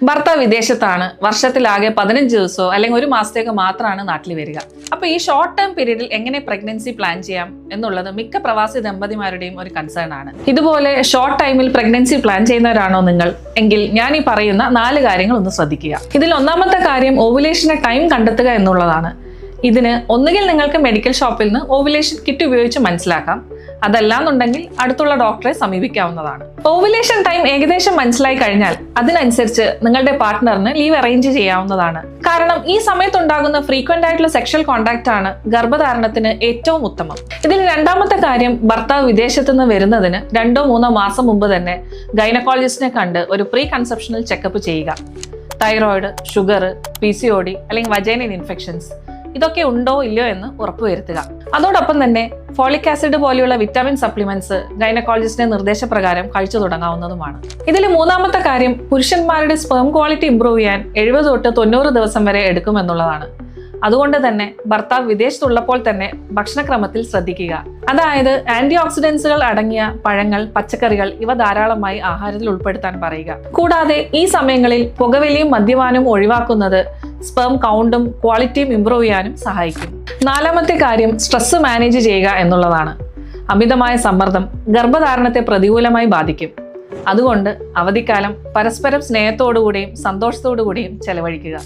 ഭർത്താവ് വിദേശത്താണ്, വർഷത്തിലാകെ 15 ദിവസമോ അല്ലെങ്കിൽ ഒരു മാസത്തേക്ക് മാത്രമാണ് നാട്ടിൽ വരിക. അപ്പൊ ഈ ഷോർട്ട് ടേം പീരീഡിൽ എങ്ങനെ പ്രഗ്നൻസി പ്ലാൻ ചെയ്യാം എന്നുള്ളത് മിക്ക പ്രവാസി ദമ്പതിമാരുടെയും ഒരു കൺസേൺ ആണ്. ഇതുപോലെ ഷോർട്ട് ടൈമിൽ പ്രഗ്നൻസി പ്ലാൻ ചെയ്യുന്നവരാണോ നിങ്ങൾ എങ്കിൽ ഞാൻ ഈ പറയുന്ന 4 കാര്യങ്ങൾ ഒന്ന് ശ്രദ്ധിക്കുക. ഇതിൽ ഒന്നാമത്തെ കാര്യം ഓവുലേഷന് ടൈം കണ്ടെത്തുക എന്നുള്ളതാണ്. ഇതിന് ഒന്നുകിൽ നിങ്ങൾക്ക് മെഡിക്കൽ ഷോപ്പിൽ നിന്ന് ഓവുലേഷൻ കിറ്റ് ഉപയോഗിച്ച് മനസ്സിലാക്കാം, അതല്ലാന്നുണ്ടെങ്കിൽ അടുത്തുള്ള ഡോക്ടറെ സമീപിക്കാവുന്നതാണ്. ഓവുലേഷൻ ടൈം ഏകദേശം മനസ്സിലായി കഴിഞ്ഞാൽ അതിനനുസരിച്ച് നിങ്ങളുടെ പാർട്ട്ണറിന് ലീവ് അറേഞ്ച് ചെയ്യാവുന്നതാണ്. കാരണം ഈ സമയത്തുണ്ടാകുന്ന ഫ്രീക്വന്റ് ആയിട്ടുള്ള സെക്ഷൽ കോണ്ടാക്ട് ആണ് ഗർഭധാരണത്തിന് ഏറ്റവും ഉത്തമം. ഇതിൽ രണ്ടാമത്തെ കാര്യം, ഭർത്താവ് വിദേശത്തു നിന്ന് വരുന്നതിന് 2-3 മാസം മുമ്പ് തന്നെ ഗൈനക്കോളജിസ്റ്റിനെ കണ്ട് ഒരു പ്രീ കൺസെപ്ഷണൽ ചെക്കപ്പ് ചെയ്യുക. തൈറോയിഡ്, ഷുഗർ, PCOD അല്ലെങ്കിൽ വജൈനൽ ഇൻഫെക്ഷൻസ് ഇതൊക്കെ ഉണ്ടോ ഇല്ലയോ എന്ന് ഉറപ്പുവരുത്തുക. അതോടൊപ്പം തന്നെ ഫോളിക് ആസിഡ് പോലെയുള്ള വിറ്റാമിൻ സപ്ലിമെന്റ്സ് ഗൈനക്കോളജിസ്റ്റിന്റെ നിർദ്ദേശപ്രകാരം കഴിച്ചു തുടങ്ങാവുന്നതുമാണ്. ഇതിൽ മൂന്നാമത്തെ കാര്യം, പുരുഷന്മാരുടെ സ്പേം ക്വാളിറ്റി ഇംപ്രൂവ് ചെയ്യാൻ 70 തൊട്ട് 90 ദിവസം വരെ എടുക്കുമെന്നുള്ളതാണ്. അതുകൊണ്ട് തന്നെ ഭർത്താവ് വിദേശത്തുള്ളപ്പോൾ തന്നെ ഭക്ഷണക്രമത്തിൽ ശ്രദ്ധിക്കുക. അതായത് ആന്റി ഓക്സിഡൻസുകൾ അടങ്ങിയ പഴങ്ങൾ, പച്ചക്കറികൾ ഇവ ധാരാളമായി ആഹാരത്തിൽ ഉൾപ്പെടുത്താൻ പറയുക. കൂടാതെ ഈ സമയങ്ങളിൽ പുകവലിയും മദ്യപാനവും ഒഴിവാക്കുന്നത് സ്പേം കൗണ്ടും ക്വാളിറ്റിയും ഇംപ്രൂവ് ചെയ്യാനും സഹായിക്കും. നാലാമത്തെ കാര്യം, സ്ട്രെസ് മാനേജ് ചെയ്യുക എന്നുള്ളതാണ്. അമിതമായ സമ്മർദ്ദം ഗർഭധാരണത്തെ പ്രതികൂലമായി ബാധിക്കും. അതുകൊണ്ട് അവധിക്കാലം പരസ്പരം സ്നേഹത്തോടുകൂടിയും സന്തോഷത്തോടുകൂടിയും ചെലവഴിക്കുക.